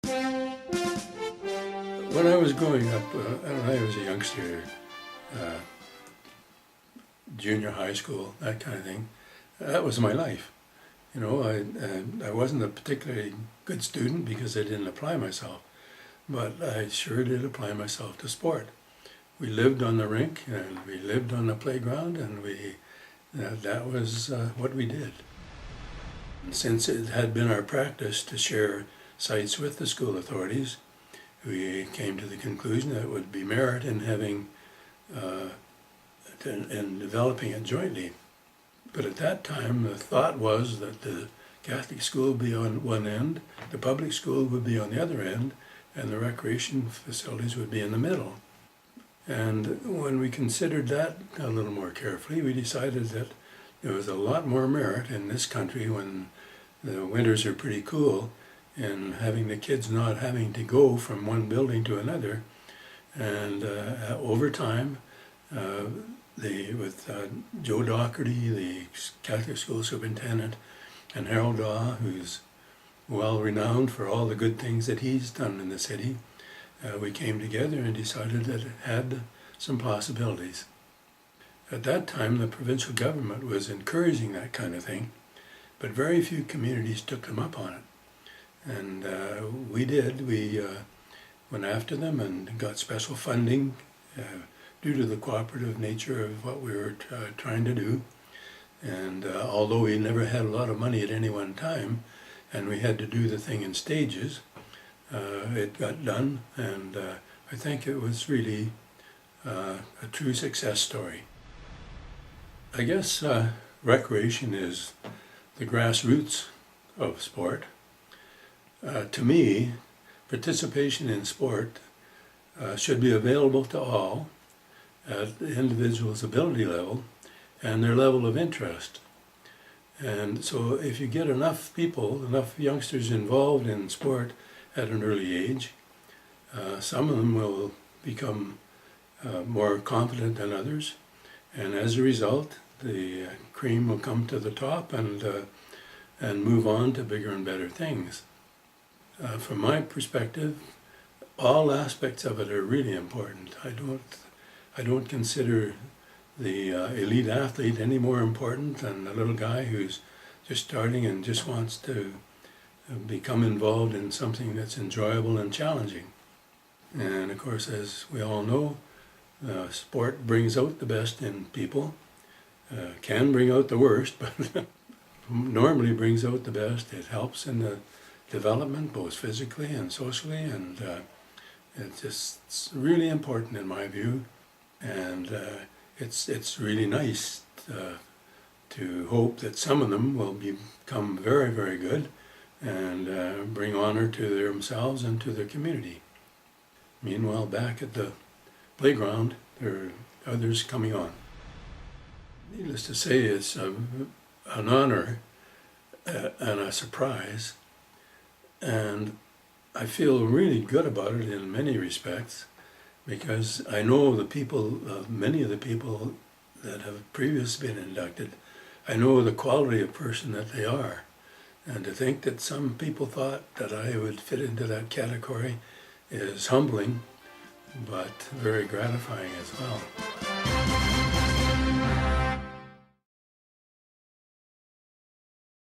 When I was growing up, I was a youngster, uh, junior high school, that kind of thing. That was my life. You know, I wasn't a particularly good student because I didn't apply myself, but I sure did apply myself to sport. We lived on the rink and we lived on the playground, and that was what we did. And since it had been our practice to share sites with the school authorities, we came to the conclusion that it would be merit in having and developing it jointly. But at that time, the thought was that the Catholic school would be on one end, the public school would be on the other end, and the recreation facilities would be in the middle. And when we considered that a little more carefully, we decided that there was a lot more merit in this country when the winters are pretty cool, and having the kids not having to go from one building to another. And over time, with Joe Doherty, the Catholic school superintendent, and Harold Dawe, who's well renowned for all the good things that he's done in the city, we came together and decided that it had some possibilities. At that time, the provincial government was encouraging that kind of thing, but very few communities took them up on it. And we did. We went after them and got special funding due to the cooperative nature of what we were trying to do. And although we never had a lot of money at any one time, and we had to do the thing in stages, it got done, and I think it was really a true success story. I guess recreation is the grassroots of sport. To me, participation in sport should be available to all at the individual's ability level and their level of interest. And so if you get enough people, enough youngsters involved in sport at an early age, some of them will become more confident than others, and as a result, the cream will come to the top and move on to bigger and better things. From my perspective, all aspects of it are really important. I don't consider the elite athlete any more important than the little guy who's just starting and just wants to become involved in something that's enjoyable and challenging. And of course, as we all know, sport brings out the best in people, can bring out the worst, but normally brings out the best. It helps in the development, both physically and socially, and it's really important in my view. And it's really nice to hope that some of them will become very, very good and bring honor to themselves and to their community. Meanwhile, back at the playground, there are others coming on. Needless to say, it's an honor and a surprise, and I feel really good about it in many respects, because I know the people, many of the people that have previously been inducted. I know the quality of person that they are, and to think that some people thought that I would fit into that category is humbling, but very gratifying as well.